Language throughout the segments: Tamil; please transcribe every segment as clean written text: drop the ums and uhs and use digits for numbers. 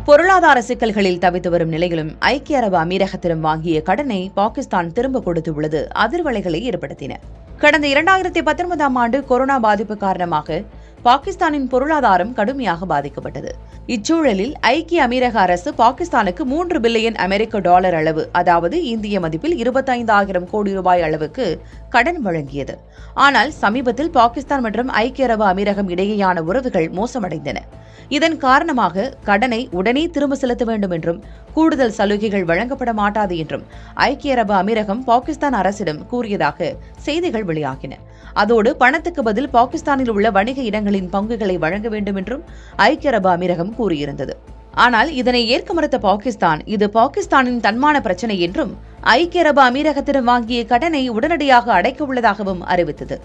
பொருளாதார சிக்கல்களில் தவித்து வரும் நிலையிலும் ஐக்கிய அரபு அமீரகத்திடம் வாங்கிய கடனை பாகிஸ்தான் திரும்ப கொடுத்துள்ளது அதிர்வலைகளை ஏற்படுத்தின. கடந்த 2019ஆம் ஆண்டு கொரோனா பாதிப்பு காரணமாக பாகிஸ்தானின் பொருளாதாரம் கடுமையாக பாதிக்கப்பட்டது. இச்சூழலில் ஐக்கிய அமீரக அரசு பாகிஸ்தானுக்கு 3 பில்லியன் அமெரிக்க டாலர் அளவு, அதாவது இந்திய மதிப்பில் 25,000 கோடி ரூபாய் அளவுக்கு கடன் வழங்கியது. ஆனால் சமீபத்தில் பாகிஸ்தான் மற்றும் ஐக்கிய அரபு அமீரகம் இடையேயான உறவுகள் மோசமடைந்தன. இதன் காரணமாக கடனை உடனே திரும்ப செலுத்த வேண்டும் என்றும் கூடுதல் சலுகைகள் வழங்கப்பட மாட்டாது என்றும் ஐக்கிய அரபு அமீரகம் பாகிஸ்தான் அரசிடம் கூறியதாக செய்திகள் வெளியாகின. அதோடு பணத்துக்கு பதில் பாகிஸ்தானில் உள்ள வணிக இடங்களின் பங்குகளை வழங்க வேண்டும் என்றும் ஐக்கிய அரபு அமீரகம் கூறியிருந்தது. ஆனால் இதனை ஏற்க மறுத்த பாகிஸ்தான் இது பாகிஸ்தானின் தன்மான பிரச்சினை என்றும் ஐக்கிய அரபு அமீரகத்திடம் வாங்கிய கடனை உடனடியாக அடைக்க உள்ளதாகவும் அறிவித்தது.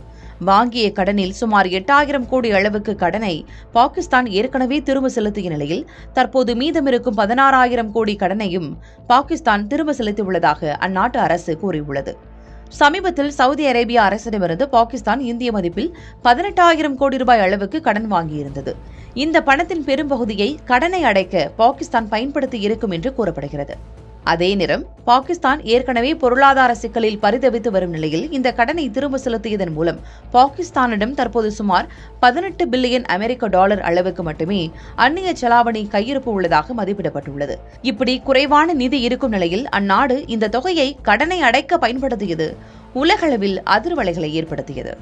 வாங்கிய கடனில் சுமார் 8,000 கோடி அளவுக்கு கடனை பாகிஸ்தான் ஏற்கனவே திரும்ப செலுத்திய நிலையில் தற்போது மீதமிருக்கும் 16,000 கோடி கடனையும் பாகிஸ்தான் திரும்ப செலுத்தியுள்ளதாக அந்நாட்டு அரசு கூறியுள்ளது. சமீபத்தில் சவுதி அரேபியா அரசிடமிருந்து பாகிஸ்தான் இந்திய மதிப்பில் 18,000 கோடி ரூபாய் அளவுக்கு கடன் வாங்கியிருந்தது. இந்த பணத்தின் பெரும்பகுதியை கடனை அடைக்க பாகிஸ்தான் பயன்படுத்தி இருக்கும் என்று கூறப்படுகிறது. அதே நேரம் பாகிஸ்தான் ஏற்கனவே பொருளாதார சிக்கலில் பரிதவித்து வரும் நிலையில் இந்த கடனை திரும்ப செலுத்தியதன் மூலம் பாகிஸ்தானிடம் தற்போது சுமார் 18 பில்லியன் அமெரிக்க டாலர் அளவுக்கு மட்டுமே அந்நிய செலாவணி கையிருப்பு உள்ளதாக மதிப்பிடப்பட்டுள்ளது. இப்படி குறைவான நிதி இருக்கும் நிலையில் அந்நாடு இந்த தொகையை கடனை அடைக்க பயன்படுத்தியது உலகளவில் அதிர்வலைகளை ஏற்படுத்தியது.